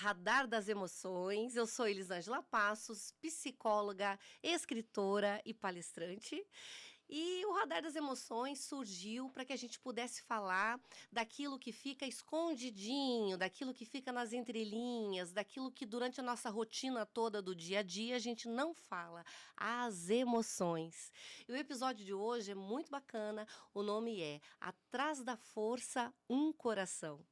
Radar das Emoções. Eu sou Elisângela Passos, psicóloga, escritora e palestrante. E o Radar das Emoções surgiu para que a gente pudesse falar daquilo que fica escondidinho, daquilo que fica nas entrelinhas, daquilo que durante a nossa rotina toda do dia a dia a gente não fala, as emoções. E o episódio de hoje é muito bacana, o nome é Atrás da Força, um Coração.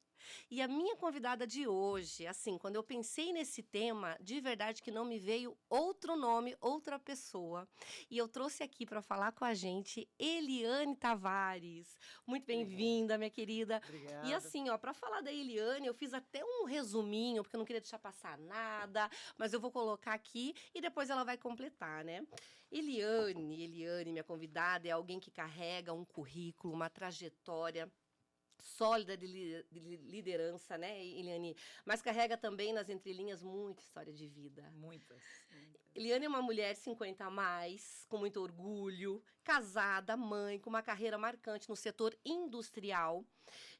E a minha convidada de hoje, assim, quando eu pensei nesse tema, de verdade que não me veio outro nome, outra pessoa. E eu trouxe aqui para falar com a gente Eliane Tavares. Muito bem-vinda, minha querida. Obrigada. E assim, ó, para falar da Eliane, eu fiz até um resuminho, porque eu não queria deixar passar nada, mas eu vou colocar aqui e depois ela vai completar, né? Eliane, minha convidada, é alguém que carrega um currículo, uma trajetória sólida de liderança, né, Eliane? Mas carrega também nas entrelinhas muita história de vida. Muitas. Eliane é uma mulher 50 a mais, com muito orgulho, casada, mãe, com uma carreira marcante no setor industrial.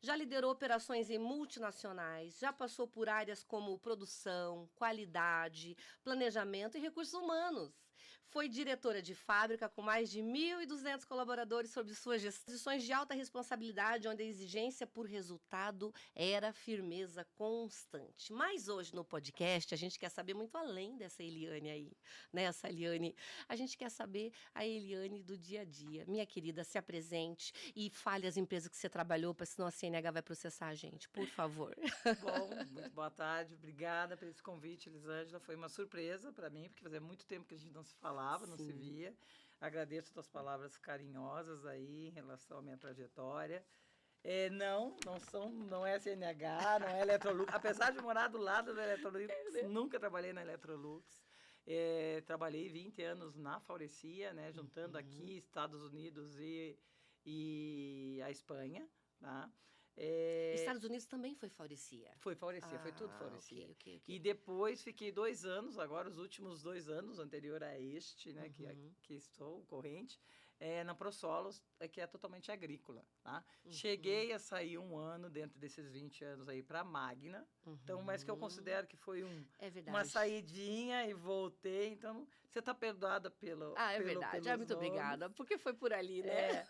Já liderou operações em multinacionais, já passou por áreas como produção, qualidade, planejamento e recursos humanos. Foi diretora de fábrica com mais de 1.200 colaboradores sob suas gestões de alta responsabilidade, onde a exigência por resultado era firmeza constante. Mas hoje no podcast a gente quer saber muito além dessa Eliane aí, né? Essa Eliane, a gente quer saber a Eliane do dia a dia. Minha querida, se apresente e fale as empresas que você trabalhou, para senão a CNH vai processar a gente, por favor. Bom, muito boa tarde, obrigada por esse convite, Elisângela. Foi uma surpresa para mim, porque fazia muito tempo que a gente não se falava, não se via. Agradeço as tuas palavras carinhosas aí em relação à minha trajetória. Não é CNH, não é Electrolux. Apesar de morar do lado da Electrolux, nunca trabalhei na Electrolux. Trabalhei 20 anos na Faurecia, né, juntando aqui Estados Unidos e a Espanha, tá? Estados Unidos também foi Faurecia? Foi Faurecia, foi tudo Faurecia. Okay. E depois fiquei 2 anos, agora os últimos 2 anos, anterior a este, né, que estou, corrente, na ProSolos, que é totalmente agrícola, tá? Cheguei a sair 1 ano dentro desses 20 anos aí para a Magna, então, mas que eu considero que foi uma saidinha e voltei, então você está perdoada pelo é verdade, muito obrigada, porque foi por ali, né?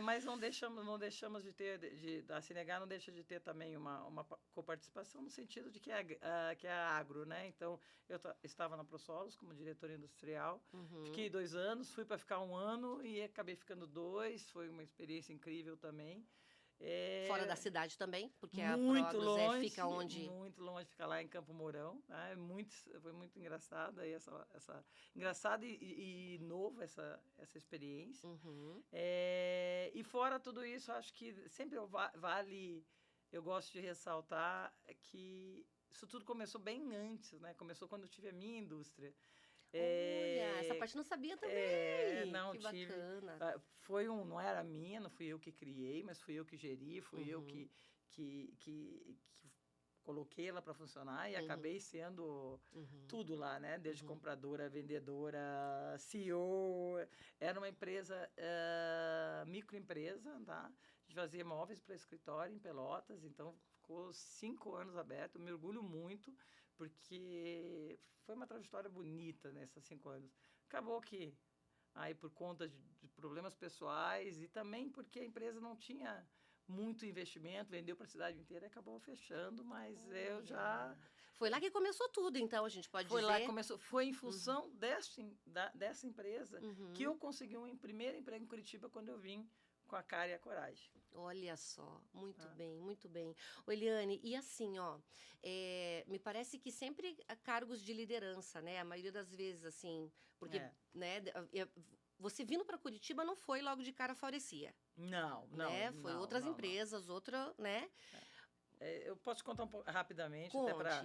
Mas não deixamos de ter, a CNH não deixa de ter também uma coparticipação no sentido de que é agro, né? Então, eu estava na ProSolos como diretora industrial, fiquei 2 anos, fui para ficar 1 ano e acabei ficando 2, foi uma experiência incrível também. Fora da cidade também, porque muito a longe, fica onde? Muito longe, fica lá em Campo Mourão. Né? Foi muito engraçada engraçada e novo essa experiência. E fora tudo isso, acho que sempre vale, eu gosto de ressaltar que isso tudo começou bem antes, né? Começou quando eu tive a minha indústria. Olha, essa parte não sabia também. Não, que bacana. Não era minha, não fui eu que criei, mas fui eu que geri, fui eu que coloquei ela para funcionar e acabei sendo tudo lá, né? Desde compradora, vendedora, CEO. Era uma empresa, microempresa, tá? A gente fazia móveis para escritório em Pelotas, então ficou 5 anos aberto. Me orgulho muito, porque foi uma trajetória bonita nesses 5 anos. Acabou que, aí por conta de problemas pessoais e também porque a empresa não tinha muito investimento, vendeu para a cidade inteira e acabou fechando, mas eu já... Foi lá que começou tudo, então, a gente pode dizer? Foi lá que começou, foi em função dessa empresa que eu consegui um primeiro emprego em Curitiba quando eu vim com a cara e a coragem. Olha só, muito bem, muito bem. Ô, Eliane, e assim, ó, me parece que sempre há cargos de liderança, né? A maioria das vezes, assim, porque, né, você vindo para Curitiba não foi logo de cara a Faurecia. Não. Foi outras empresas, né? Eu posso contar rapidamente, até para...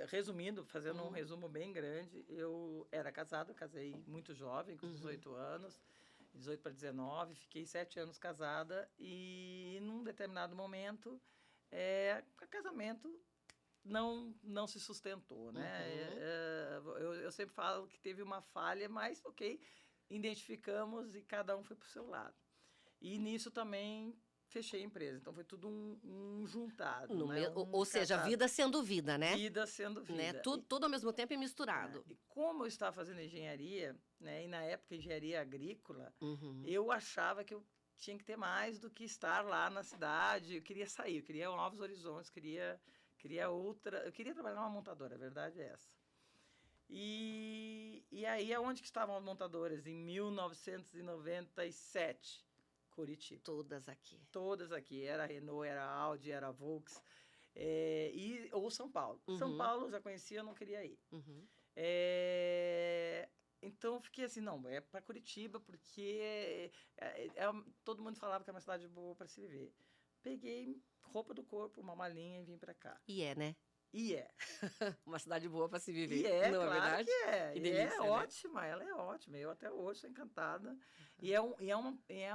resumindo, fazendo um resumo bem grande, eu era casado, casei muito jovem, com 18 anos, 18 para 19, fiquei 7 anos casada e num determinado momento o casamento não se sustentou, né? Eu sempre falo que teve uma falha, mas ok, identificamos e cada um foi para o seu lado. E nisso também fechei a empresa. Então, foi tudo um juntado, No né? me- ou seja, casado. vida sendo vida, né? Vida sendo vida. Né? Tudo ao mesmo tempo e misturado. E como eu estava fazendo engenharia, né? E na época, engenharia agrícola, Uhum. eu achava que eu tinha que ter mais do que estar lá na cidade. Eu queria sair, eu queria novos horizontes, queria outra... Eu queria trabalhar numa montadora, a verdade é essa. E aí, aonde que estavam as montadoras? Em 1997, Curitiba. Todas aqui. Todas aqui. Era Renault, era Audi, era Volks. Ou São Paulo. São Uhum. Paulo eu já conhecia, eu não queria ir. Uhum. Então, eu fiquei assim, não, é para Curitiba, porque todo mundo falava que é uma cidade boa para se viver. Peguei roupa do corpo, uma malinha e vim para cá. E é, né? E é. Uma cidade boa para se viver. E é, não claro é verdade? que é. Que E delícia, é né? ótima, ela é ótima. Eu até hoje sou encantada. E é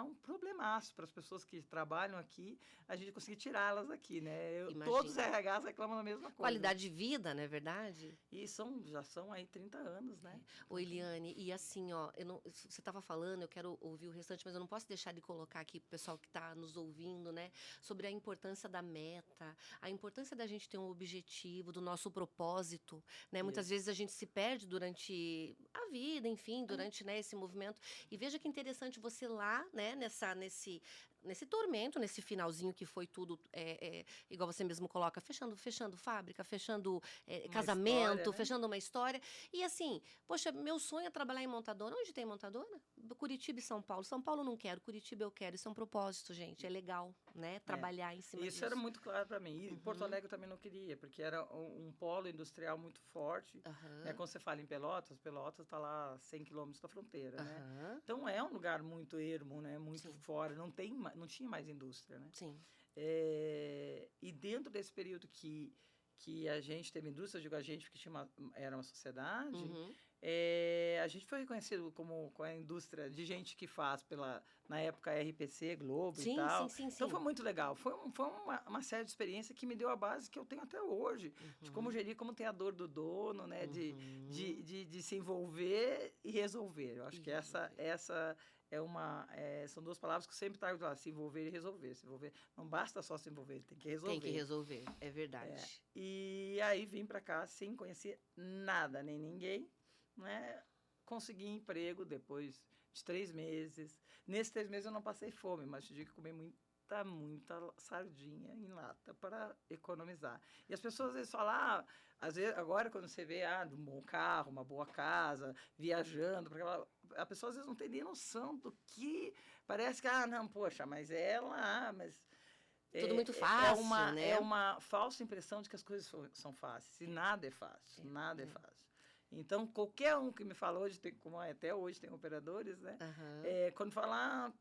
um problemaço para as pessoas que trabalham aqui, a gente conseguir tirá-las daqui, né? Imagina. Todos os RHs reclamam da mesma coisa. Qualidade de vida, não é verdade? E já são aí 30 anos, né? Ô, Eliane, e assim, ó, você estava falando, eu quero ouvir o restante, mas eu não posso deixar de colocar aqui pro pessoal que está nos ouvindo, né? Sobre a importância da meta, a importância da gente ter um objetivo, do nosso propósito, né? Muitas vezes a gente se perde durante a vida, enfim, durante, né, esse movimento. E veja que interessante você lá, né, nesse tormento, nesse finalzinho que foi tudo, igual você mesmo coloca, fechando fábrica, fechando casamento, história, né? fechando uma história. E assim, poxa, meu sonho é trabalhar em montadora. Onde tem montadora? Curitiba e São Paulo. São Paulo não quero, Curitiba eu quero. Isso é um propósito, gente. É legal, né? Trabalhar em cima Isso disso. era muito claro para mim. E Porto Alegre eu também não queria, porque era um polo industrial muito forte. Né? Quando você fala em Pelotas está lá a 100 quilômetros da fronteira, né? Então é um lugar muito ermo, né? Muito fora. Não tinha mais indústria, né? Sim. E dentro desse período que a gente teve indústria, eu digo a gente porque era uma sociedade, a gente foi reconhecido como a indústria de gente que faz na época, RPC, Globo e tal. Sim. Então, foi muito legal. Foi uma série de experiência que me deu a base que eu tenho até hoje, de como gerir, como tem a dor do dono, né? De se envolver e resolver. Eu acho que essa são duas palavras que eu sempre trago lá, se envolver e resolver. Se envolver. Não basta só se envolver, tem que resolver. Tem que resolver, é verdade. E aí vim para cá sem conhecer nada, nem ninguém, né? Consegui emprego depois de 3 meses. Nesses 3 meses eu não passei fome, mas tive que comer muita sardinha em lata para economizar. E as pessoas às vezes falam, às vezes, agora quando você vê um bom carro, uma boa casa, viajando, a pessoa às vezes não tem nem noção do que parece que, não, poxa, mas mas tudo muito fácil, né? É uma falsa impressão de que as coisas são fáceis. E nada é fácil, nada é fácil. Então, qualquer um que me fala hoje, como até hoje tem operadores, né? Quando fala,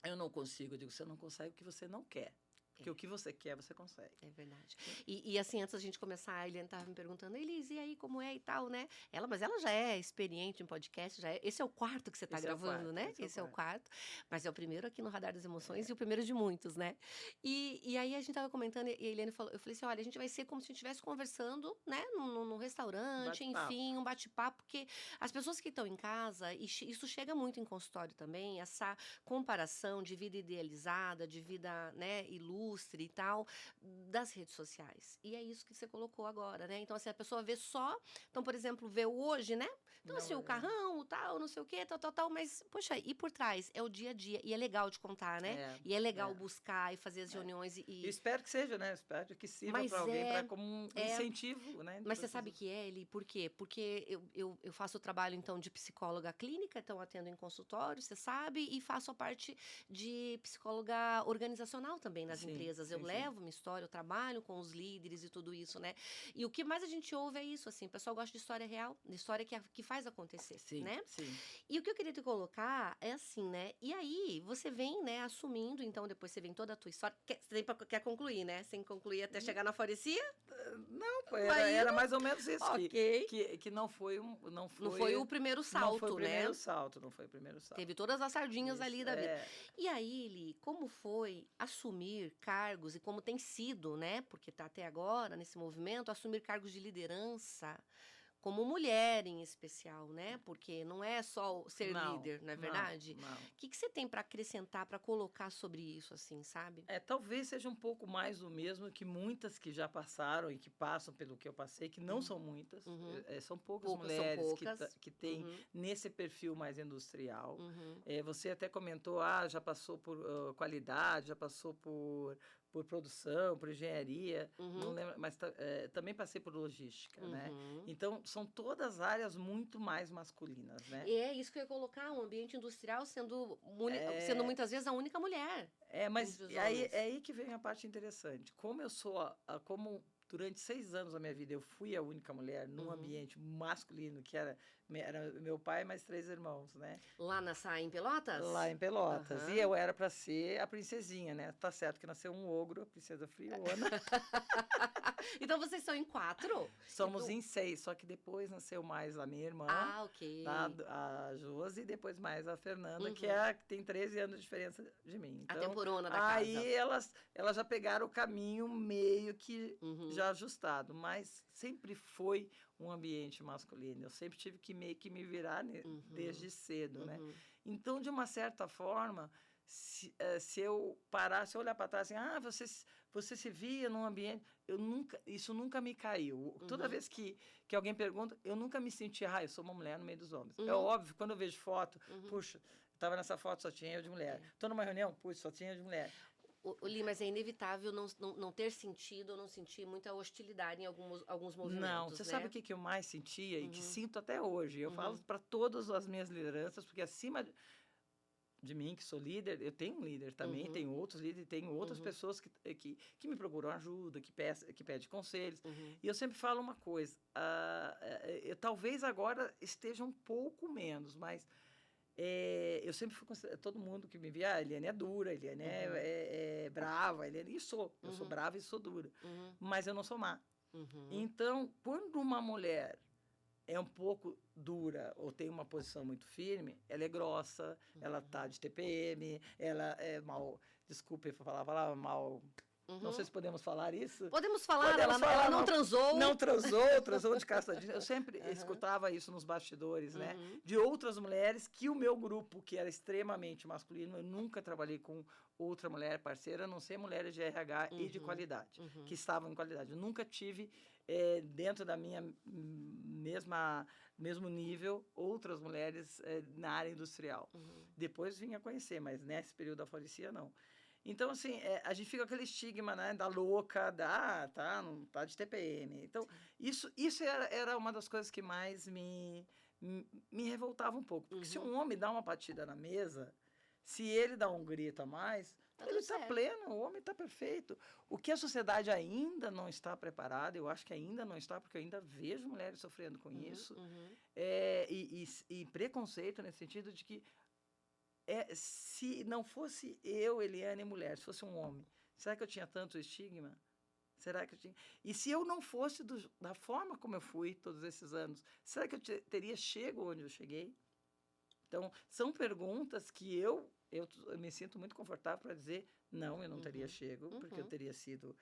eu não consigo, eu digo, você não consegue o que você não quer. Porque o que você quer, você consegue. É verdade. E assim, antes da gente começar, a Eliane estava me perguntando, Elis, e aí, como é e tal, né? Mas ela já é experiente em podcast, esse é o quarto que você está gravando, né? Esse é o quarto. Mas é o primeiro aqui no Radar das Emoções e o primeiro de muitos, né? E aí a gente estava comentando, e a Eliane falou, eu falei assim, olha, a gente vai ser como se a gente estivesse conversando, né? Num restaurante, enfim, um bate-papo, porque as pessoas que estão em casa, e isso chega muito em consultório também, essa comparação de vida idealizada, de vida, né, ilustre e tal, das redes sociais. E é isso que você colocou agora, né? Então, assim, a pessoa vê só, então, por exemplo, vê o hoje, né? Então, assim, o carrão, o tal, não sei o quê, tal, mas, poxa, e por trás? É o dia a dia, e é legal de contar, né? E é legal buscar e fazer as reuniões e... Eu espero que seja, né? Eu espero que sirva para alguém, como um incentivo, né? Mas você sabe que Eli, por quê? Porque eu faço o trabalho, então, de psicóloga clínica, então atendo em consultório, você sabe, e faço a parte de psicóloga organizacional também nas empresas. Eu levo minha história, eu trabalho com os líderes e tudo isso, né? E o que mais a gente ouve é isso, assim, o pessoal gosta de história real, de história que faz acontecer, né? E o que eu queria te colocar é assim, né? E aí, você vem, né, assumindo, então, depois você vem toda a tua história, quer concluir, né? Sem concluir até chegar na Farecia? Não, era mais ou menos isso. Que não foi não foi o primeiro salto, né? Não foi o primeiro salto, não foi o primeiro salto. Teve todas as sardinhas ali da vida. E aí, Eli, como foi assumir cargos, e como tem sido, né? Porque tá até agora, nesse movimento, assumir cargos de liderança como mulher em especial, né? Porque não é só ser Não, líder, não é não, verdade? não. O que você tem para acrescentar, para colocar sobre isso, assim, sabe? Talvez seja um pouco mais do mesmo que muitas que já passaram e que passam pelo que eu passei, que não Uhum. são muitas, Uhum. são poucas Poucas são mulheres poucas. que têm Uhum. nesse perfil mais industrial. Uhum. Você até comentou, já passou por qualidade, já passou por produção, por engenharia, não Uhum. lembro, mas também passei por logística, né? Uhum. Então, são todas áreas muito mais masculinas, né? E é isso que eu ia colocar, um ambiente industrial sendo É, muitas vezes a única mulher mas entre os aí, é homens. aí que vem a parte interessante. Como eu sou, como durante 6 anos da minha vida eu fui a única mulher num Uhum. ambiente masculino, que era meu pai e mais 3 irmãos, né? Lá na Saia em Lá Pelotas? em Pelotas. E Aham. eu era para ser a princesinha, né? Tá certo que nasceu um ogro, a princesa Friona. Então vocês são em 4? Somos em 6, só que depois nasceu mais a minha irmã, Ah, ok. a Josi, e depois mais a Fernanda, que é Uhum. a que tem 13 anos de diferença de mim. A Então, temporona da casa. aí elas já pegaram o caminho meio que Uhum. já ajustado, mas sempre foi um ambiente masculino. Eu sempre tive que meio que me virar Uhum. desde cedo, né? Uhum. Então, de uma certa forma, se eu parasse, olhar para trás assim, você se via num ambiente, isso nunca me caiu. Toda Uhum. vez que alguém pergunta, eu nunca me senti, eu sou uma mulher no meio dos homens. É Uhum. óbvio, quando eu vejo foto, Uhum. puxa, estava nessa foto, só tinha eu de mulher. É. Estou numa reunião, puxa, só tinha eu de mulher. Li, mas é inevitável não ter sentido ou não sentir muita hostilidade em alguns Não, movimentos, você sabe o né? que eu mais sentia e que Uhum. sinto até hoje? Eu falo Uhum. para todas as minhas lideranças, porque acima de mim, que sou líder, eu tenho um líder também, Uhum. tenho outros líderes, tenho outras Uhum. pessoas que me procuram ajuda, que pedem conselhos. Uhum. E eu sempre falo uma coisa, talvez agora esteja um pouco menos, mas eu sempre fui todo mundo que me via, a Eliane é dura, a Eliane Uhum. é brava, a Eliane, eu sou Uhum. brava e sou dura, Uhum. mas eu não sou má. Uhum. Então, quando uma mulher é um pouco dura ou tem uma posição muito firme, ela é grossa, ela tá de TPM, ela é mal, desculpe falar a palavra, mal, não sei Uhum. se podemos falar isso. Podemos falar, Podemos ela falar, não transou. não transou de caçadinha. Eu sempre Uhum. escutava isso nos bastidores, né? Uhum. De outras mulheres que o meu grupo, que era extremamente masculino, eu nunca trabalhei com outra mulher parceira, a não ser mulheres de RH e de Uhum. qualidade, Uhum. que estavam em qualidade. Eu nunca tive, dentro da minha mesmo nível, outras mulheres na área industrial. Uhum. Depois vim a conhecer, mas nesse período da falicia, não. Então, assim, a gente fica com aquele estigma, né, da louca, não tá de TPM. Então, isso era uma das coisas que mais me revoltava um pouco. Porque se Uhum. um homem dá uma batida na mesa, se ele dá um grito a mais, Tá ele tudo está certo. pleno, o homem está perfeito. O que a sociedade ainda não está preparada, eu acho que ainda não está, porque eu ainda vejo mulheres sofrendo com Uhum. isso, Uhum. e preconceito nesse sentido de que se não fosse eu, Eliane, mulher, se fosse um homem, será que eu tinha tanto estigma? Será que eu tinha? E se eu não fosse da forma como eu fui todos esses anos, será que eu teria chego onde eu cheguei? Então, são perguntas que eu me sinto muito confortável para dizer, não, eu não teria Uhum. chego, porque eu Uhum. teria sido...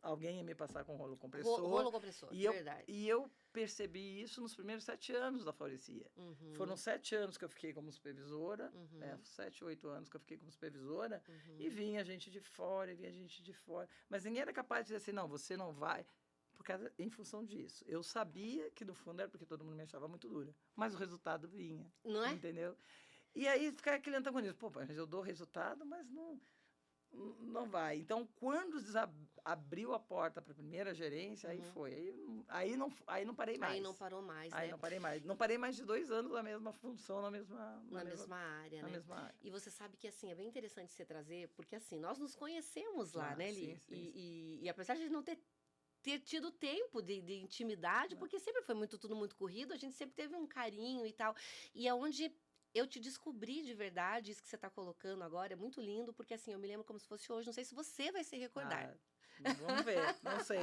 alguém ia me passar com rolo compressor, Rolo compressor, e verdade. eu percebi isso nos primeiros 7 anos da Faurecia. Foram Uhum. 7 anos que eu fiquei como supervisora, Uhum. 7, 8 anos que eu fiquei como supervisora, e Uhum. vinha gente de fora, e vinha gente de fora. Mas ninguém era capaz de dizer assim, não, você não vai, em função disso. Eu sabia que no fundo era porque todo mundo me achava muito dura, mas o resultado vinha, Não é? entendeu? E aí fica aquele antagonismo, pô, mas eu dou resultado, mas não vai. Então, quando abriu a porta para a primeira gerência, aí Uhum. foi. Aí não parei Aí mais. não parou mais, Aí né? não parei mais. Não parei mais de 2 anos na mesma função, Na mesma área, na né? mesma área. E você sabe que, assim, é bem interessante você trazer, porque, assim, nós nos conhecemos lá, Lá, né, sim, Li? sim, sim. E apesar de não ter tido tempo de intimidade, porque sempre foi tudo muito corrido, a gente sempre teve um carinho e tal. E é onde eu te descobri de verdade, isso que você está colocando agora, é muito lindo, porque, assim, eu me lembro como se fosse hoje, não sei se você vai se recordar. Ah, Vamos ver, não sei.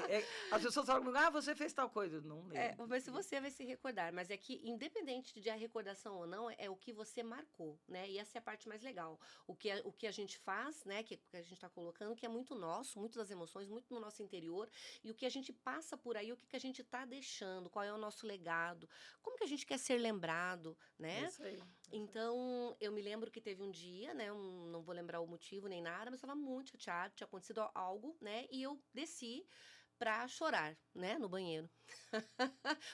As pessoas falam comigo, você fez tal coisa. Não lembro. Vamos ver se você vai se recordar. Mas é que, independente de a recordação ou não, é o que você marcou, né? E essa é a parte mais legal. O que a gente faz, né? Que a gente está colocando, que é muito nosso, muito das emoções, muito no nosso interior. E o que a gente passa por aí, o que a gente está deixando, qual é o nosso legado, como que a gente quer ser lembrado, né? Isso aí. Então, eu me lembro que teve um dia, né? Não vou lembrar o motivo nem nada, mas eu estava muito chateada, tinha acontecido algo, né? E eu desci pra chorar, né, no banheiro.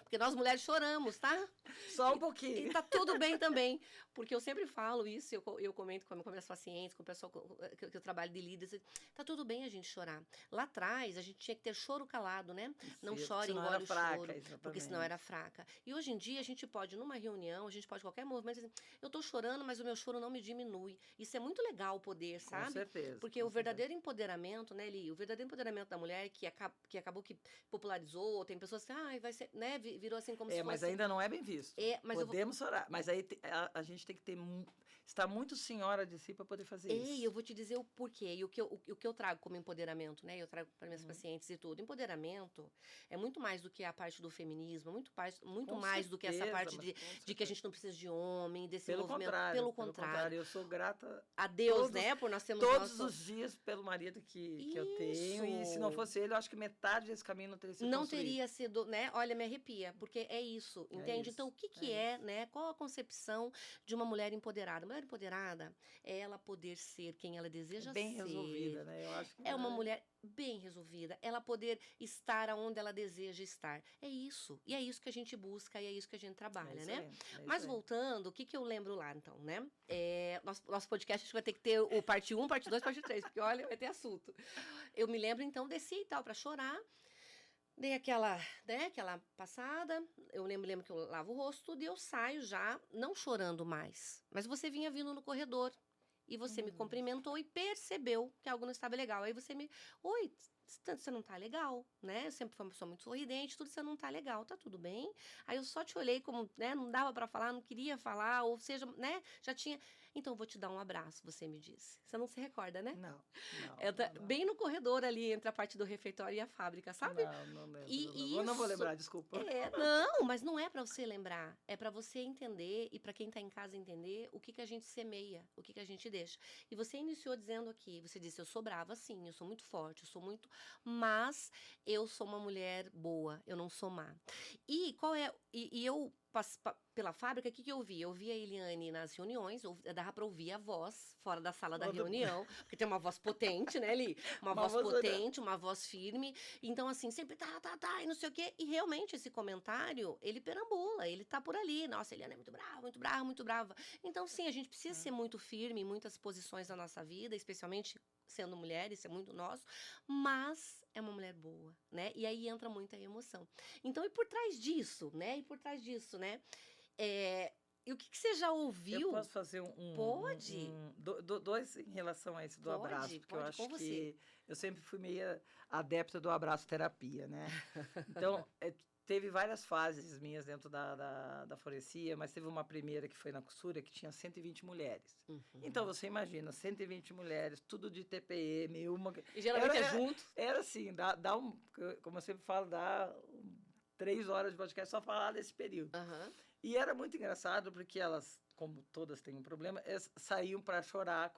Porque nós mulheres choramos, tá? Só um pouquinho. E tá tudo bem também, porque eu sempre falo isso, eu comento com minhas pacientes, com o pessoal que eu trabalho de líderes, tá tudo bem a gente chorar. Lá atrás, a gente tinha que ter choro calado, né? Não chore, engole o choro, porque senão era fraca. E hoje em dia, a gente pode, numa reunião, a gente pode qualquer movimento, dizer, eu tô chorando, mas o meu choro não me diminui. Isso é muito legal o poder, sabe? Com certeza. Porque o verdadeiro empoderamento, né, Eli? O verdadeiro empoderamento da mulher que acabou que popularizou, tem pessoas que, vai ser, né, virou assim como se fosse... Mas ainda não é bem visto. Mas podemos chorar, mas aí a gente tem que estar muito senhora de si para poder fazer isso. E eu vou te dizer o porquê, e o que eu trago como empoderamento, né, eu trago para minhas pacientes e tudo. Empoderamento é muito mais do que a parte do feminismo, muito mais do que essa parte de que a gente não precisa de homem, desse movimento. Pelo contrário. Eu sou grata a Deus, né, por nós termos todos os dias pelo marido que eu tenho, e se não fosse ele, eu acho que metade desse caminho não teria sido Não teria sido, né? Olha, me arrepia, porque é isso, entende? Então, o que é, né? Qual a concepção de uma mulher empoderada? Mulher empoderada é ela poder ser quem ela deseja ser. Bem resolvida, né? Eu acho que é uma mulher bem resolvida, ela poder estar onde ela deseja estar. É isso. E é isso que a gente busca e é isso que a gente trabalha, né? Mas voltando, o que eu lembro lá, então, né? Nosso podcast acho que vai ter que ter o parte 1, parte 2, parte 3, porque olha, vai ter assunto. Eu me lembro, então, desci e tal, para chorar. Dei aquela passada, eu lembro que eu lavo o rosto, tudo, e eu saio já, não chorando mais. Mas você vinha vindo no corredor, e você me cumprimentou e percebeu que algo não estava legal. Aí você oi, você não tá legal, né? Eu sempre fui uma pessoa muito sorridente, tudo, você não tá legal, tá tudo bem? Aí eu só te olhei como, né, não dava para falar, não queria falar, ou seja, né, já tinha... Então, eu vou te dar um abraço, você me disse. Você não se recorda, né? Não. Bem no corredor ali, entre a parte do refeitório e a fábrica, sabe? Não lembro. Eu não vou lembrar, desculpa. Não, mas não é para você lembrar. É para você entender e para quem tá em casa entender o que a gente semeia, o que a gente deixa. E você iniciou dizendo aqui, você disse, eu sou brava, sim, eu sou muito forte, eu sou muito... Mas eu sou uma mulher boa, eu não sou má. E qual é... E eu... Pela fábrica, o que eu vi? Eu vi a Eliane nas reuniões, dava para ouvir a voz fora da sala da reunião, porque tem uma voz potente, né, Eli? Uma voz potente, uma voz firme. Então, assim, sempre tá, e não sei o quê. E realmente, esse comentário, ele perambula, ele tá por ali. Nossa, a Eliane é muito brava, muito brava, muito brava. Então, sim, a gente precisa ser muito firme em muitas posições da nossa vida, especialmente sendo mulher, isso é muito nosso, mas é uma mulher boa, né? E aí entra muita emoção. Então, e por trás disso, né? E o que você já ouviu? Eu posso fazer Pode. Dois em relação a isso do abraço, porque eu acho que você. Eu sempre fui meio adepta do abraço terapia, né? Então, teve várias fases minhas dentro da Florecia, mas teve uma primeira que foi na costura, que tinha 120 mulheres. Então, você imagina, 120 mulheres, tudo de TPM, E geralmente junto? Era assim, como eu sempre falo, dá 3 horas de podcast só falar desse período. E era muito engraçado, porque elas, como todas têm um problema, saíam para chorar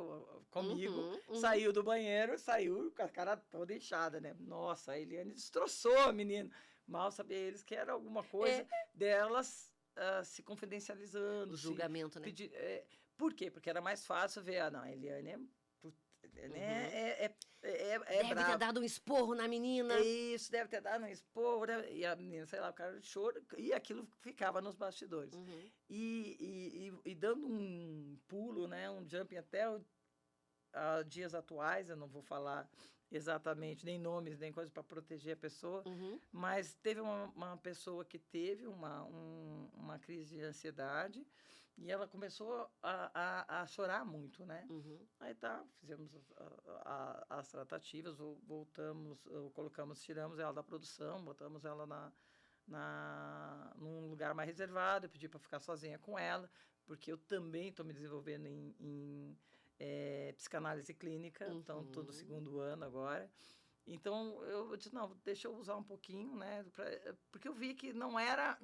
comigo, saiu do banheiro, saiu com a cara toda inchada, né? Nossa, a Eliane destroçou a menina. Mal sabia eles que era alguma coisa delas se confidencializando. O julgamento, né? Por quê? Porque era mais fácil ver, a Eliane deve ter dado um esporro na menina. Isso, deve ter dado um esporro. E a menina, sei lá, o cara de choro. E aquilo ficava nos bastidores. E dando um pulo, né, um jumping até dias atuais, eu não vou falar exatamente nem nomes, nem coisa para proteger a pessoa, mas teve uma pessoa que teve uma crise de ansiedade, e ela começou a chorar muito, né? Aí fizemos as tratativas, tiramos ela da produção, botamos ela num lugar mais reservado, eu pedi para ficar sozinha com ela, porque eu também estou me desenvolvendo em psicanálise clínica, então estou no 2º ano agora. Então, eu disse, não, deixa eu usar um pouquinho, né? Porque eu vi que não era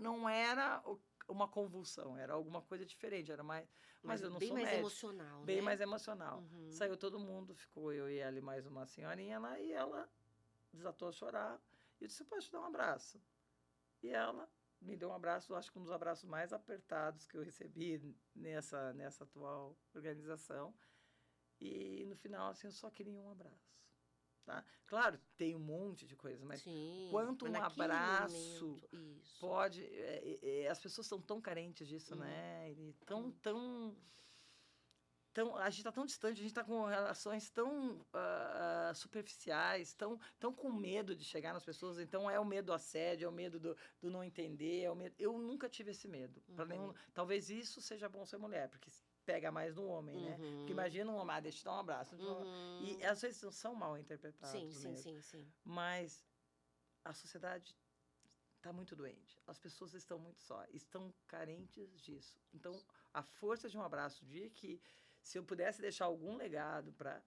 uma convulsão, era alguma coisa diferente, era mais... Mas eu não bem sou mais médico. emocional, Bem né? mais emocional. Uhum. Saiu todo mundo, ficou eu e ela e mais uma senhorinha lá, e ela desatou a chorar. E eu disse, posso te dar um abraço? E ela me deu um abraço, acho que um dos abraços mais apertados que eu recebi nessa atual organização. E no final, assim, eu só queria um abraço. Tá? Claro, tem um monte de coisa, mas Sim, quanto mas um naquele abraço momento, isso. pode... as pessoas são tão carentes disso, né? E a gente está tão distante, a gente está com relações tão superficiais, tão com medo de chegar nas pessoas. Então, é o medo do assédio, é o medo do não entender. Eu nunca tive esse medo. Talvez isso seja bom ser mulher, porque pega mais no homem, né? Porque imagina um homem, deixa eu te dar um abraço. E às vezes não são mal interpretados mesmo. Sim. Mas a sociedade está muito doente. As pessoas estão muito só, estão carentes disso. Então, a força de um abraço, o dia que se eu pudesse deixar algum legado para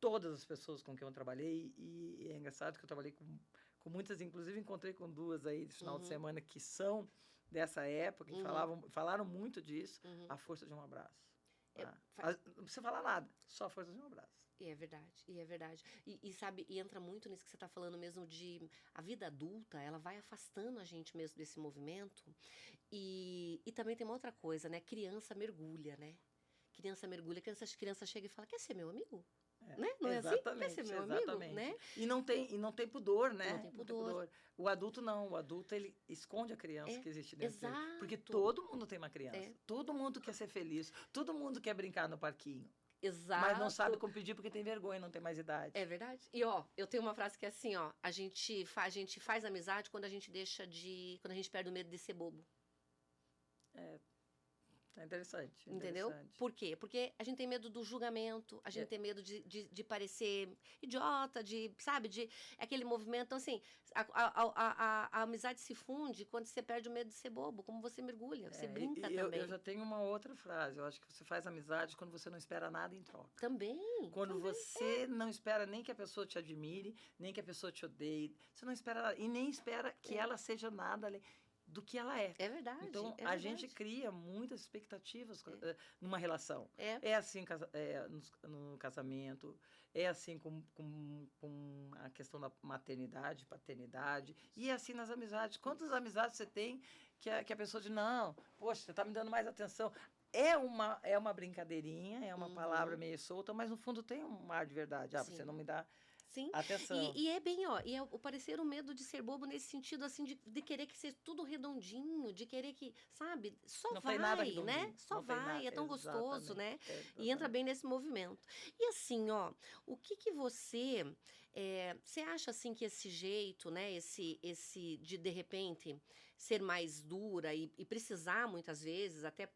todas as pessoas com quem eu trabalhei, e é engraçado que eu trabalhei com muitas, inclusive encontrei com duas aí de final de semana que são dessa época, que falaram muito disso, a força de um abraço. Não precisa falar nada, só a força de um abraço. É verdade. E sabe, e entra muito nisso que você está falando mesmo de a vida adulta, ela vai afastando a gente mesmo desse movimento. E também tem uma outra coisa, né? Criança mergulha, né? Criança chega e fala, quer ser meu amigo? Né? Não é assim? Quer ser meu amigo? Né? E não tem pudor, né? Não tem pudor. O adulto não. O adulto, ele esconde a criança que existe dentro dele. Porque todo mundo tem uma criança. Todo mundo quer ser feliz. Todo mundo quer brincar no parquinho. Exato. Mas não sabe como pedir porque tem vergonha, não tem mais idade. É verdade. E, eu tenho uma frase que é assim, a gente faz amizade quando a gente perde o medo de ser bobo. É interessante. Entendeu? Por quê? Porque a gente tem medo do julgamento, a gente tem medo de parecer idiota, sabe? Aquele movimento. Então, assim, a amizade se funde quando você perde o medo de ser bobo, como você mergulha, você brinca também. Eu já tenho uma outra frase, eu acho que você faz amizade quando você não espera nada em troca. Também. Quando você não espera nem que a pessoa te admire, nem que a pessoa te odeie, você não espera nada, e nem espera que ela seja nada além do que ela é. É verdade. Então, a gente cria muitas expectativas numa relação. É assim no casamento, é assim com a questão da maternidade, paternidade, e é assim nas amizades. Quantas amizades você tem que a pessoa diz, não, poxa, você está me dando mais atenção. É uma brincadeirinha, é uma palavra meio solta, mas no fundo tem um ar de verdade. Você não me dá... Sim. Atenção. E é bem, e é o parecer o medo de ser bobo nesse sentido, assim, de querer que seja tudo redondinho, de querer que, sabe, só não vai, tem nada né? Só não vai, é tão gostoso, né? E entra Exatamente. bem nesse movimento. E assim, o que você acha, assim, que esse jeito, né, esse de repente, ser mais dura e precisar, muitas vezes, até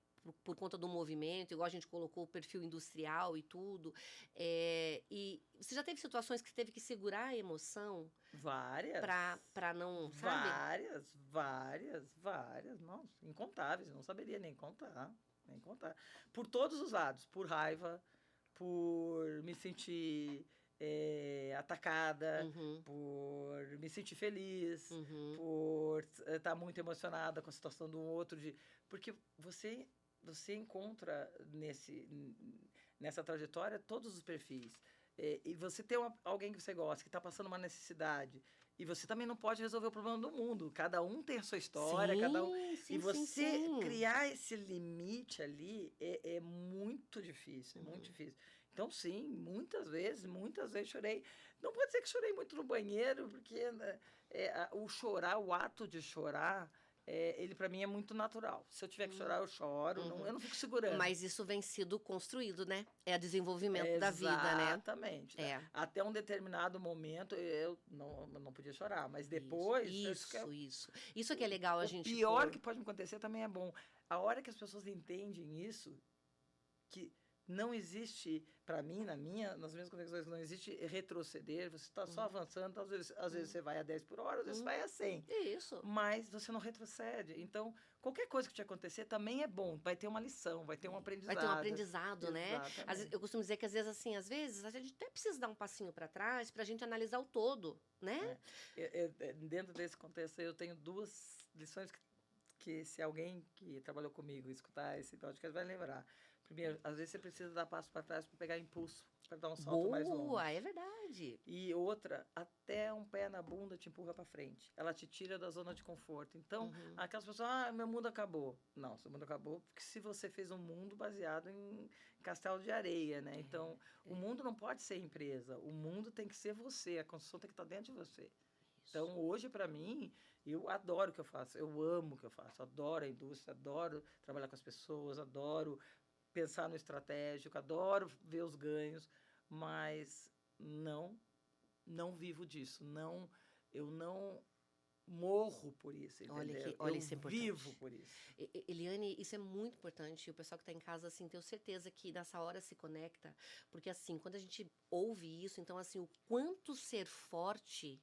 por conta do movimento, igual a gente colocou o perfil industrial e tudo. E você já teve situações que você teve que segurar a emoção? Várias. Pra não, sabe? Várias. Nossa, incontáveis. Eu não saberia nem contar. Por todos os lados. Por raiva, por me sentir atacada, por me sentir feliz, por estar muito emocionada com a situação do outro. Porque você encontra nessa trajetória todos os perfis. E você tem alguém que você gosta, que está passando uma necessidade, e você também não pode resolver o problema do mundo. Cada um tem a sua história, Sim, e você criar esse limite ali é muito difícil, muito difícil. Então, sim, muitas vezes chorei. Não pode ser que chorei muito no banheiro, porque o ato de chorar, ele para mim é muito natural. Se eu tiver que chorar, eu choro, eu não fico segurando. Mas isso vem sido construído, né? É o desenvolvimento da vida, né? Exatamente. Até um determinado momento eu não podia chorar, mas depois... Isso que é legal a gente... O pior que pode me acontecer também é bom. A hora que as pessoas entendem isso, que não existe, para mim, nas minhas convicções, não existe retroceder, você está só avançando, às vezes você vai a 10 por hora, às vezes você vai a 100. Isso. Mas você não retrocede. Então, qualquer coisa que te acontecer também é bom, vai ter uma lição, vai ter um aprendizado. Vai ter um aprendizado, né? Exatamente. Eu costumo dizer que às vezes a gente até precisa dar um passinho para trás para a gente analisar o todo, né? Dentro desse contexto, eu tenho 2 lições que se alguém que trabalhou comigo escutar esse podcast vai lembrar. Primeiro, às vezes você precisa dar passo para trás para pegar impulso, para dar um salto mais longe. Boa, é verdade. E outra, até um pé na bunda te empurra para frente. Ela te tira da zona de conforto. Então, aquelas pessoas, meu mundo acabou. Não, seu mundo acabou porque se você fez um mundo baseado em castelo de areia, né? Então, o mundo não pode ser empresa. O mundo tem que ser você. A construção tem que estar dentro de você. Então, hoje, para mim, eu adoro o que eu faço. Eu amo o que eu faço. Adoro a indústria, adoro trabalhar com as pessoas, adoro pensar no estratégico, adoro ver os ganhos, mas não vivo disso. Eu não morro por isso, entendeu? Olha, eu isso é importante. vivo por isso. Eliane, isso é muito importante. E o pessoal que está em casa, assim, tenho certeza que nessa hora se conecta. Porque, assim, quando a gente ouve isso, então, assim, o quanto ser forte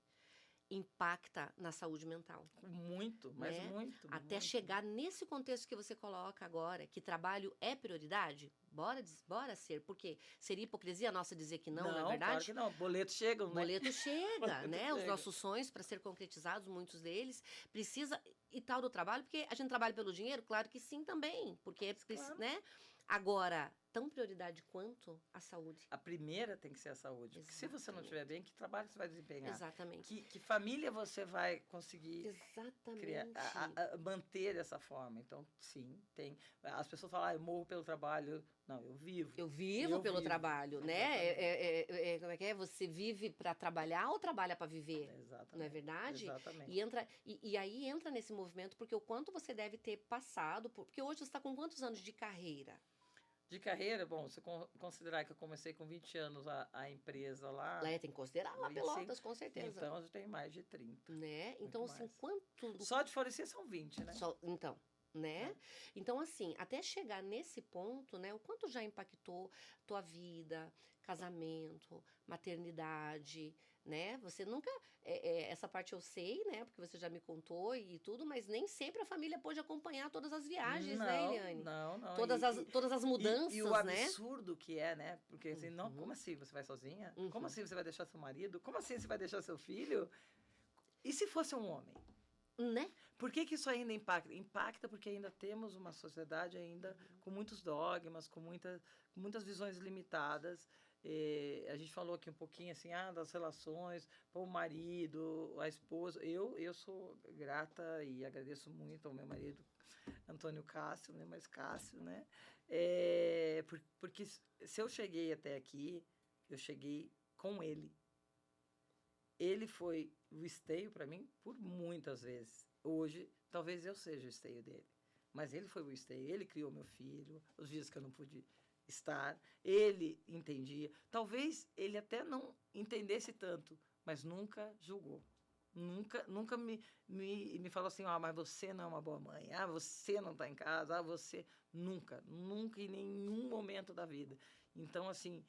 impacta na saúde mental. Muito, mas né? muito. Até muito. chegar nesse contexto que você coloca agora, que trabalho é prioridade, bora ser. Porque seria hipocrisia nossa dizer que não é verdade? Claro que não. Boletos chegam, né? Boleto chega, Boleto né? chega. Os nossos sonhos, para ser concretizados, muitos deles, precisa e tal do trabalho, porque a gente trabalha pelo dinheiro? Claro que sim também, porque, Claro. né? Agora, tão prioridade quanto a saúde. A primeira tem que ser a saúde. Porque se você não estiver bem, que trabalho você vai desempenhar? Exatamente. Que família você vai conseguir Exatamente. manter dessa forma? Então, sim, tem. As pessoas falam, eu morro pelo trabalho. Não, eu vivo. Eu vivo pelo trabalho, né? Como é que é? Você vive para trabalhar ou trabalha para viver? Exatamente. Não é verdade? Exatamente. E aí entra nesse movimento, porque o quanto você deve ter passado. Porque hoje você está com quantos anos de carreira? De carreira, bom, se considerar que eu comecei com 20 anos a empresa lá... Lá tem que considerar lá Pelotas, com certeza. Então, eu tenho mais de 30. Né? Então, assim, quanto... Só de Florescia são 20, né? Então, né? Então, assim, até chegar nesse ponto, né? O quanto já impactou tua vida, casamento, maternidade, né? Você nunca... essa parte eu sei, né? Porque você já me contou e tudo, mas nem sempre a família pôde acompanhar todas as viagens, né, Eliane? Não. Todas as mudanças, e o né? absurdo que é, né? Porque assim, não, como assim você vai sozinha? Como assim você vai deixar seu marido? Como assim você vai deixar seu filho? E se fosse um homem? Né? Por que isso ainda impacta? Impacta porque ainda temos uma sociedade ainda com muitos dogmas, com muitas visões limitadas. A gente falou aqui um pouquinho assim, das relações, o marido, a esposa. Eu sou grata e agradeço muito ao meu marido, Antônio Cássio, né? Mas Cássio, né? Porque se eu cheguei até aqui, eu cheguei com ele. Ele foi o esteio para mim por muitas vezes. Hoje, talvez eu seja o esteio dele. Mas ele foi o esteio. Ele criou meu filho, os dias que eu não pude estar. Ele entendia. Talvez ele até não entendesse tanto, mas nunca julgou. Nunca me falou assim, mas você não é uma boa mãe. Você não está em casa. Você... Nunca em nenhum momento da vida. Então, assim...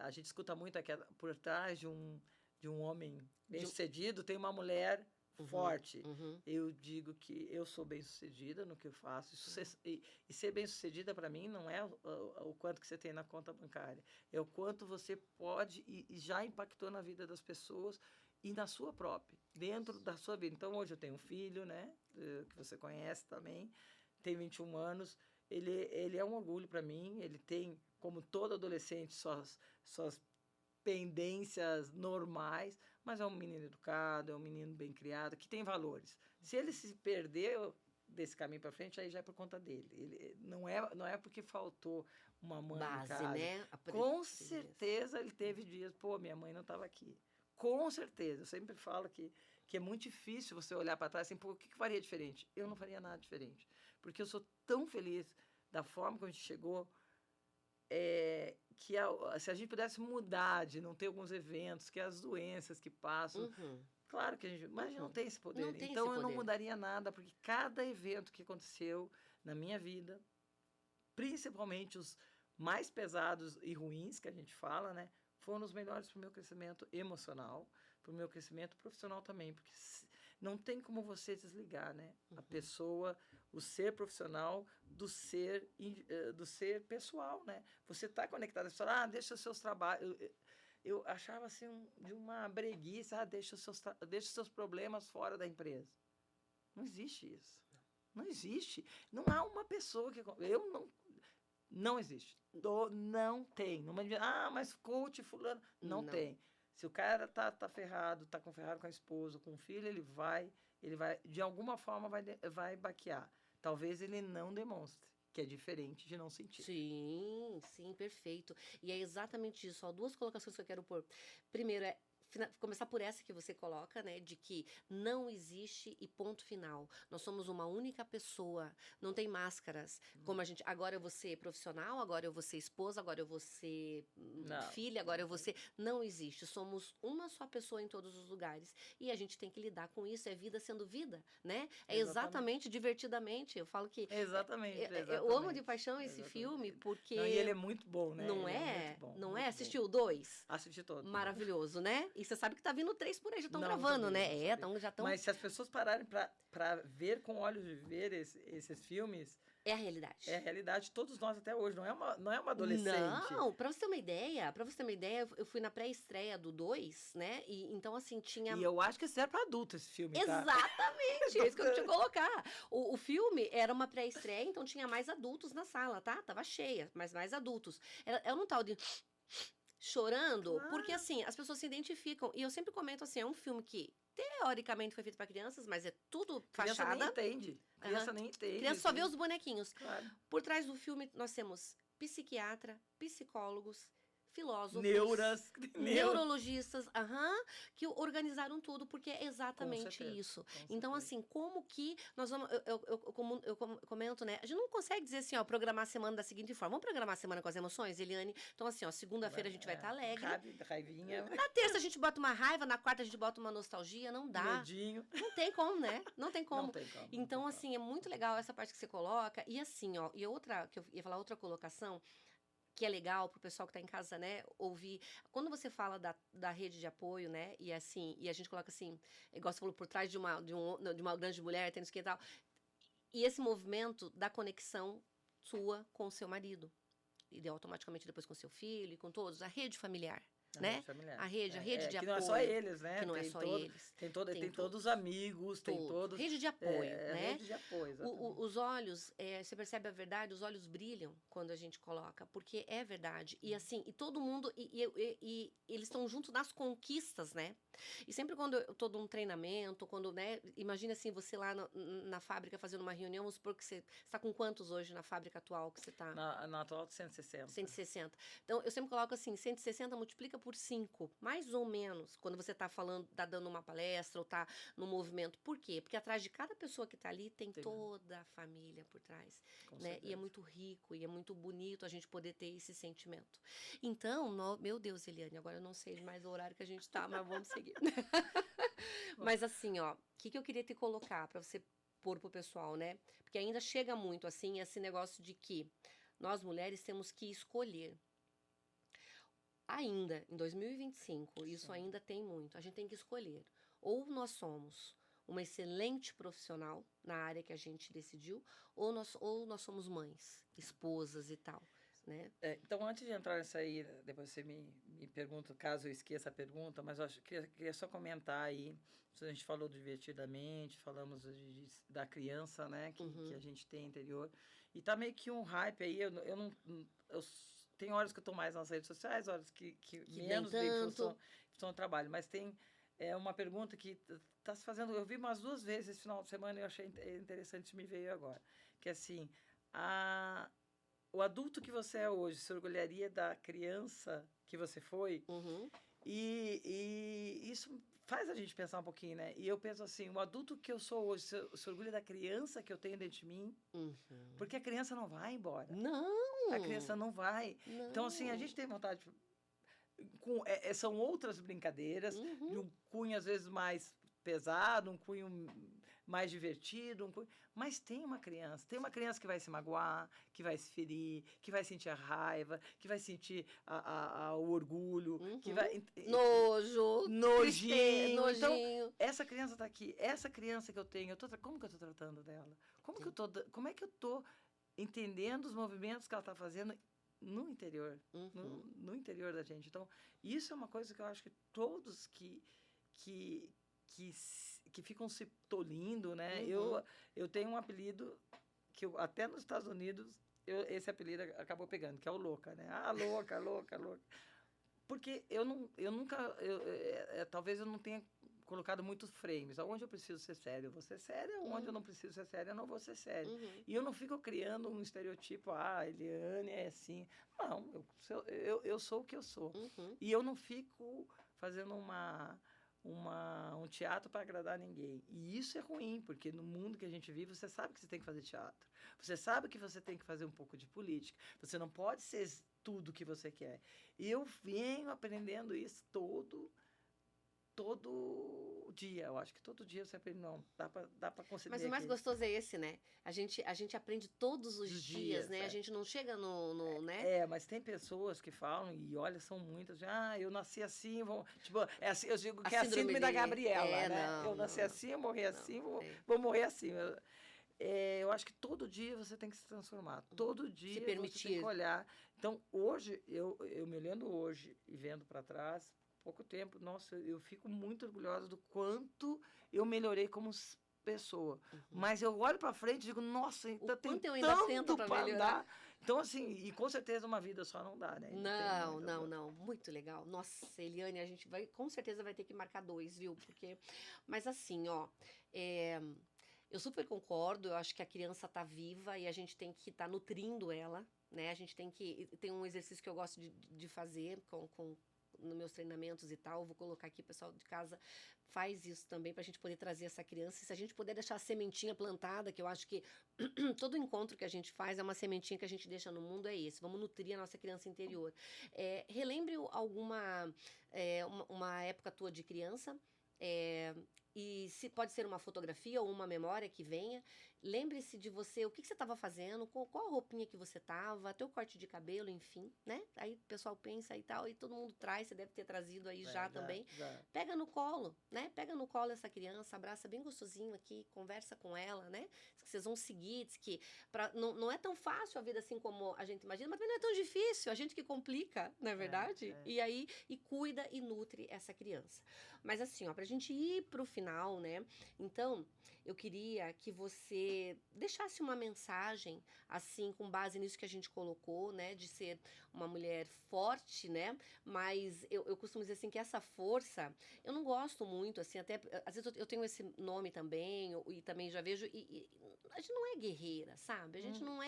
A gente escuta muito aqui, por trás de um homem bem-sucedido tem uma mulher forte. Eu digo que eu sou bem-sucedida no que eu faço. E ser bem-sucedida, para mim, não é o quanto que você tem na conta bancária. É o quanto você pode e já impactou na vida das pessoas e na sua própria, dentro da sua vida. Então, hoje eu tenho um filho, né, que você conhece também, tem 21 anos. Ele é um orgulho para mim. Ele tem, como todo adolescente, suas pendências normais, mas é um menino educado, é um menino bem criado, que tem valores. Se ele se perder desse caminho para frente, aí já é por conta dele. Ele não é porque faltou uma mãe em casa. Né? Com certeza ele teve dias, minha mãe não estava aqui. Com certeza. Eu sempre falo que é muito difícil você olhar para trás assim, o que faria diferente? Eu não faria nada diferente. Porque eu sou tão feliz da forma como a gente chegou, que se a gente pudesse mudar, de não ter alguns eventos, que as doenças que passam, claro que a gente... Mas a gente não tem esse poder. Então, eu não mudaria nada, porque cada evento que aconteceu na minha vida, principalmente os mais pesados e ruins que a gente fala, né? Foram os melhores para o meu crescimento emocional, para o meu crescimento profissional também, porque não tem como você desligar, né? A pessoa, o ser profissional do ser pessoal, né? Você está conectado, a pessoa, deixa os seus trabalhos. Eu achava assim de uma breguice, deixa os seus problemas fora da empresa. Não existe isso. Não existe. Não há uma pessoa que... Não existe. Não tem. Não, mas coach fulano... Não tem. Se o cara tá ferrado, tá ferrado com a esposa, com o filho, ele vai, de alguma forma, vai baquear. Talvez ele não demonstre, que é diferente de não sentir. Sim, sim, perfeito. E é exatamente isso. Ó, duas colocações que eu quero pôr. Primeiro começar por essa que você coloca, né, de que não existe e ponto final. Nós somos uma única pessoa, não tem máscaras. Como a gente, agora eu vou ser profissional, agora eu vou ser esposa, agora eu vou ser filha, agora eu vou ser... Não existe, somos uma só pessoa em todos os lugares. E a gente tem que lidar com isso, é vida sendo vida, né? É exatamente divertidamente. Eu falo que... Exatamente. Eu amo de paixão esse filme, porque... Não, e ele é muito bom, né? Não ele é? Muito bom, não muito é? Bom. Assistiu o 2? Assisti todo. Maravilhoso, né? E você sabe que tá vindo 3 por aí, já estão gravando, sabia, né? Já estão... Mas se as pessoas pararem para ver com olhos de ver esses filmes... É a realidade. É a realidade de todos nós até hoje, não é uma adolescente. Não, pra você ter uma ideia, eu fui na pré-estreia do 2, né? E então, assim, tinha... E eu acho que isso era pra adulto, esse filme, Exatamente, é isso que eu tinha que colocar. O filme era uma pré-estreia, então tinha mais adultos na sala, tá? Tava cheia, mas mais adultos. Era um tal de... chorando, porque assim, as pessoas se identificam. E eu sempre comento assim, é um filme que teoricamente foi feito para crianças, mas é tudo fachada. Criança nem entende. Criança só vê os bonequinhos. Claro. Por trás do filme nós temos psiquiatra, psicólogos, filósofos, neurologistas, que organizaram tudo, porque é exatamente isso. Então, assim, como que nós vamos... Eu comento, né? A gente não consegue dizer assim, programar a semana da seguinte forma. Vamos programar a semana com as emoções, Eliane? Então, assim, segunda-feira a gente vai estar alegre. Raivinha. Na terça a gente bota uma raiva, na quarta a gente bota uma nostalgia, não dá. Medinho. Não tem como, né? Não tem como. Não tem como. Então, assim, é muito legal essa parte que você coloca. E assim, e outra, que eu ia falar outra colocação, que é legal pro pessoal que tá em casa, né, ouvir. Quando você fala da rede de apoio, né, e assim, e a gente coloca assim, igual você falou, por trás de uma grande mulher, tem isso que e tal, e esse movimento da conexão sua com o seu marido, e automaticamente depois com seu filho e com todos, a rede familiar. Né? A rede de apoio. Que não é só eles, né? Que não é só eles. Tem todos os amigos, tem todos... Rede de apoio, né? Rede de apoio, exatamente. Os olhos, você percebe a verdade, os olhos brilham quando a gente coloca, porque é verdade. E assim, e todo mundo, e eles estão juntos nas conquistas, né? E sempre quando eu tô num treinamento, quando, né? Imagina assim, você lá na fábrica fazendo uma reunião, vamos supor que você está com quantos hoje na fábrica atual que você está? Na atual, 160. 160. Então, eu sempre coloco assim, 160 multiplica por 5, mais ou menos, quando você está falando, tá dando uma palestra ou tá no movimento. Por quê? Porque atrás de cada pessoa que está ali tem toda a família por trás, né? E é muito rico e é muito bonito a gente poder ter esse sentimento. Então, meu Deus, Eliane, agora eu não sei mais o horário que a gente está, mas vamos seguir. Mas assim, o que eu queria te colocar para você pôr pro pessoal, né? Porque ainda chega muito assim esse negócio de que nós mulheres temos que escolher. Ainda, em 2025, isso ainda tem muito. A gente tem que escolher. Ou nós somos uma excelente profissional na área que a gente decidiu, ou nós somos mães, esposas e tal, né? Então, antes de entrar nessa aí, depois você me pergunta, caso eu esqueça a pergunta, mas eu queria só comentar aí, a gente falou divertidamente, falamos da criança, né, que a gente tem interior, e tá meio que um hype aí, eu tem horas que eu estou mais nas redes sociais, horas que menos em função do trabalho. Mas tem uma pergunta que está se fazendo... Eu vi umas 2 vezes esse final de semana e eu achei interessante, me veio agora. Que é assim, o adulto que você é hoje se orgulharia da criança que você foi? E isso faz a gente pensar um pouquinho, né? E eu penso assim, o adulto que eu sou hoje se orgulha da criança que eu tenho dentro de mim? Porque a criança não vai embora. Não! A criança não vai. Não. Então, assim, a gente tem vontade... são outras brincadeiras, de um cunho, às vezes, mais pesado, um cunho mais divertido, mas tem uma criança que vai se magoar, que vai se ferir, que vai sentir a raiva, que vai sentir o orgulho, que vai... Nojo, Nojinho. Então, nojinho. essa criança está aqui. Essa criança que eu tenho, como que eu estou tratando dela? Como é que eu estou entendendo os movimentos que ela está fazendo no interior, no interior da gente? Então, isso é uma coisa que eu acho que todos que ficam se tolindo, né? Eu tenho um apelido que até nos Estados Unidos esse apelido acabou pegando, que é o louca, né? Ah, louca, louca, louca. Porque talvez eu não tenha colocado muitos frames. Onde eu preciso ser sério, eu vou ser séria. Onde eu não preciso ser séria, eu não vou ser séria. E eu não fico criando um estereotipo, Eliane é assim. Não, eu sou o que eu sou. E eu não fico fazendo um teatro para agradar ninguém. E isso é ruim, porque no mundo que a gente vive, você sabe que você tem que fazer teatro. Você sabe que você tem que fazer um pouco de política. Você não pode ser tudo que você quer. E eu venho aprendendo isso todo dia. Eu acho que todo dia você aprende, não, dá para considerar. Mas o mais gostoso é esse, né? A gente aprende todos os dias, né? A gente não chega né? Mas tem pessoas que falam, e olha, são muitas, eu nasci assim, tipo, assim, eu digo que é a síndrome da Gabriela, né? Eu nasci assim, eu morri assim, vou morrer assim. Eu acho que todo dia você tem que se transformar. Todo dia se permitir. Você tem que olhar. Então, hoje, eu me olhando hoje e vendo para trás, pouco tempo, nossa, eu fico muito orgulhosa do quanto eu melhorei como pessoa. Mas eu olho para frente e digo, nossa, ainda tem tanto para andar. Então, assim, e com certeza uma vida só não dá, né? Não. Muito legal. Nossa, Eliane, a gente com certeza vai ter que marcar 2, viu? Mas assim, eu super concordo, eu acho que a criança está viva e a gente tem que estar nutrindo ela, né? A gente tem um exercício que eu gosto de fazer nos meus treinamentos e tal, vou colocar aqui, o pessoal de casa faz isso também para a gente poder trazer essa criança. E se a gente puder deixar a sementinha plantada, que eu acho que todo encontro que a gente faz é uma sementinha que a gente deixa no mundo, é esse. Vamos nutrir a nossa criança interior. Relembre uma época tua de criança, e se pode ser uma fotografia ou uma memória que venha. Lembre-se de você, o que você estava fazendo, qual a roupinha que você estava, teu corte de cabelo, enfim, né? Aí o pessoal pensa e tal, e todo mundo traz, você deve ter trazido aí já também. Pega no colo, né? Pega no colo essa criança, abraça bem gostosinho aqui, conversa com ela, né? Diz que vocês vão seguir, diz que não é tão fácil a vida assim como a gente imagina, mas também não é tão difícil, a gente que complica, não é verdade? E cuida e nutre essa criança. Mas assim, pra gente ir pro final, né? Então, eu queria que você deixasse uma mensagem, assim, com base nisso que a gente colocou, né? De ser uma mulher forte, né? Mas eu costumo dizer assim que essa força, eu não gosto muito, assim, até às vezes eu tenho esse nome também, e também já vejo, e a gente não é guerreira, sabe? A gente não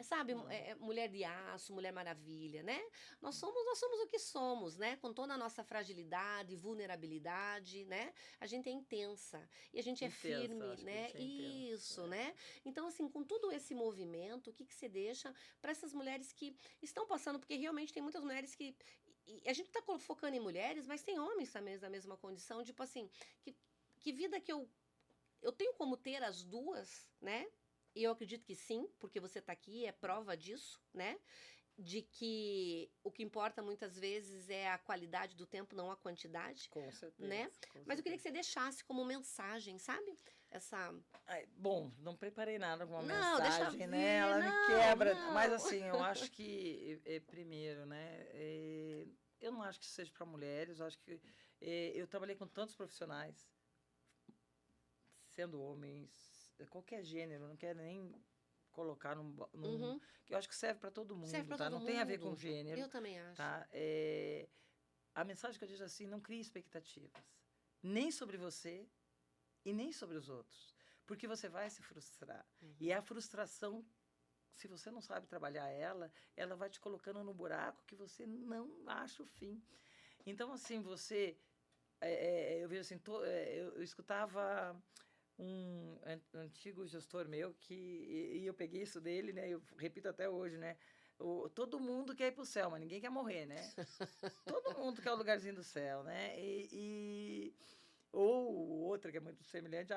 sabe, mulher de aço, mulher maravilha, né? Nós somos o que somos, né? Com toda a nossa fragilidade, vulnerabilidade, né? A gente é intensa e a gente é firme, né? Isso, né? Então, assim, com todo esse movimento, o que você deixa para essas mulheres que estão passando, porque realmente tem muitas mulheres que... E a gente está focando em mulheres, mas tem homens também da mesma condição, tipo assim, que vida que eu tenho como ter as duas, né? E eu acredito que sim, porque você está aqui, é prova disso, né? De que o que importa muitas vezes é a qualidade do tempo, não a quantidade. Com certeza. Né? Mas eu queria que você deixasse como mensagem, sabe? Bom, não preparei nada com uma mensagem, né? Ela me quebra. Mas assim, eu acho que, primeiro, né? Eu não acho que isso seja para mulheres. Eu acho que eu trabalhei com tantos profissionais, sendo homens, qualquer gênero, não quero nem colocar que eu acho que serve para todo mundo, não tem a ver com gênero. Eu também acho. Tá? A mensagem que eu digo assim, não crie expectativas, nem sobre você e nem sobre os outros, porque você vai se frustrar. E a frustração, se você não sabe trabalhar ela vai te colocando no buraco que você não acha o fim. Então, assim, eu vejo assim, eu escutava um antigo gestor meu e eu peguei isso dele, né? Eu repito até hoje, né? Todo mundo quer ir para o céu, mas ninguém quer morrer, né? Todo mundo quer o lugarzinho do céu, né? Ou outra, que é muito semelhante,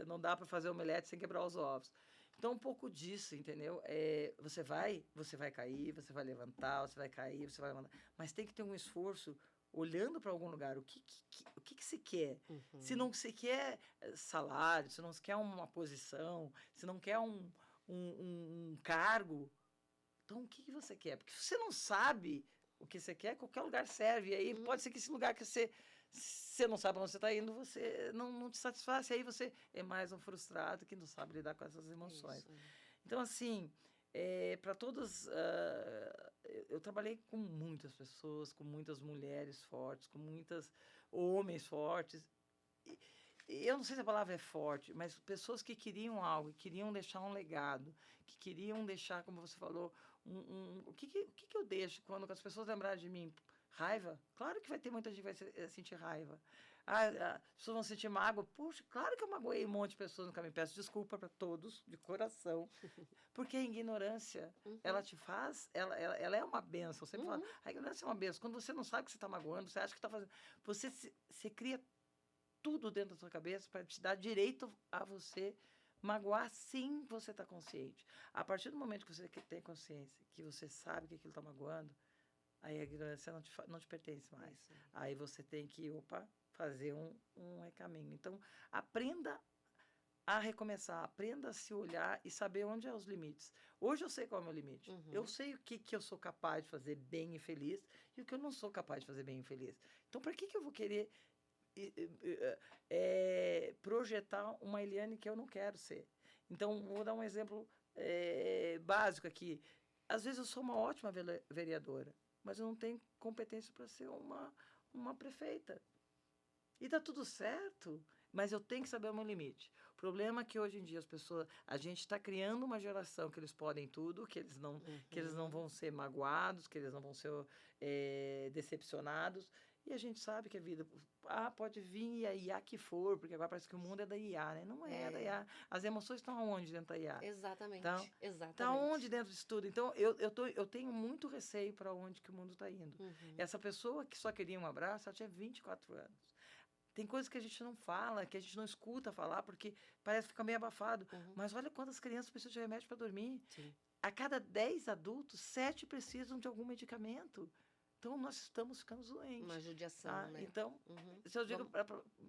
não dá para fazer omelete sem quebrar os ovos. Então, um pouco disso, entendeu? Você vai cair, você vai levantar, você vai cair, você vai levantar. Mas tem que ter um esforço olhando para algum lugar. O que se quer? Se não se quer salário, se não se quer uma posição, se não quer um cargo, então o que você quer? Porque se você não sabe o que você quer, qualquer lugar serve. E aí pode ser que esse lugar que você não sabe onde você está indo, você não te satisfaz. E aí você é mais um frustrado que não sabe lidar com essas emoções. Isso. Então, assim, para todas... eu trabalhei com muitas pessoas, com muitas mulheres fortes, com muitos homens fortes. E eu não sei se a palavra é forte, mas pessoas que queriam algo, que queriam deixar um legado, que queriam deixar, como você falou, o que eu deixo quando as pessoas lembrarem de mim? Raiva? Claro que vai ter muita gente que vai sentir raiva. As pessoas vão sentir mágoa. Puxa, claro que eu magoei um monte de pessoas no caminho. Peço desculpa para todos, de coração. Porque a ignorância, ela te faz... Ela é uma benção. Eu sempre falo, a ignorância é uma benção. Quando você não sabe que você está magoando, você acha que está fazendo... Você cria tudo dentro da sua cabeça para te dar direito a você magoar sem você estar consciente. A partir do momento que você tem consciência, que você sabe que aquilo está magoando, aí a ignorância não te pertence mais. Isso. Aí você tem que, fazer um recaminho. Então, aprenda a recomeçar, aprenda a se olhar e saber onde são os limites. Hoje eu sei qual é o meu limite. Eu sei o que eu sou capaz de fazer bem e feliz e o que eu não sou capaz de fazer bem e feliz. Então, para que eu vou querer projetar uma Eliane que eu não quero ser? Então, vou dar um exemplo básico aqui. Às vezes eu sou uma ótima vereadora, mas eu não tenho competência para ser uma prefeita. E tá tudo certo, mas eu tenho que saber o meu limite. O problema é que hoje em dia a gente está criando uma geração que eles podem tudo, que eles não vão ser magoados, que eles não vão ser decepcionados. E a gente sabe que a vida pode vir a IA que for, porque agora parece que o mundo é da IA, né? Não é da IA. As emoções estão aonde dentro da IA? Exatamente. Então, está onde dentro disso tudo? Então, eu tenho muito receio para onde que o mundo está indo. Essa pessoa que só queria um abraço, ela tinha 24 anos. Tem coisas que a gente não fala, que a gente não escuta falar, porque parece ficar meio abafado. Mas olha quantas crianças precisam de remédio para dormir. Sim. A cada 10 adultos, 7 precisam de algum medicamento. Então, nós estamos ficando doentes. Uma judiação, né? Então, se eu digo,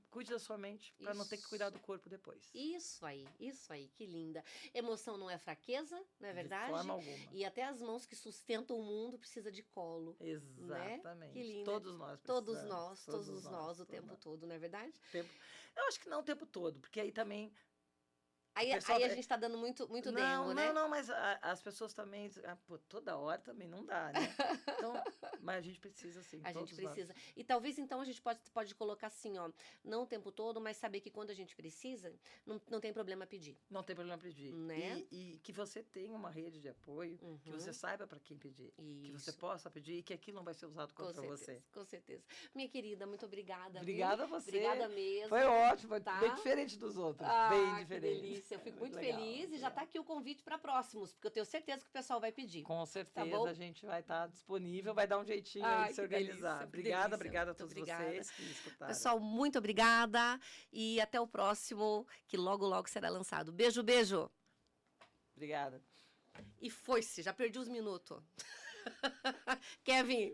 cuide da sua mente, para não ter que cuidar do corpo depois. Isso aí, que linda. Emoção não é fraqueza, não é verdade? De forma alguma. E até as mãos que sustentam o mundo precisam de colo. Exatamente. Né? Que linda. Todos nós precisamos. Todos nós, o tempo todo, não é verdade? Eu acho que não o tempo todo, porque aí também... Aí a gente está dando muito demo, né? Não, mas as pessoas também... toda hora também não dá, né? Então, mas a gente precisa, sim. A gente precisa. Nós. E talvez, então, a gente pode colocar assim, não o tempo todo, mas saber que quando a gente precisa, não tem problema pedir. Não tem problema pedir. Né? E que você tenha uma rede de apoio, que você saiba para quem pedir. Isso. Que você possa pedir e que aquilo não vai ser usado contra você. Com certeza. Minha querida, muito obrigada. Obrigada a você. Obrigada mesmo. Foi ótimo, tá? Bem diferente dos outros. Bem diferente. Que delícia. Eu fico muito feliz. E já está aqui o convite para próximos, porque eu tenho certeza que o pessoal vai pedir. Com certeza, tá, a gente vai estar disponível, vai dar um jeitinho aí de se organizar. Obrigada a todos vocês que escutaram. Pessoal, muito obrigada e até o próximo, que logo será lançado. Beijo. Obrigada. E foi-se, já perdi os minutos. Kevin.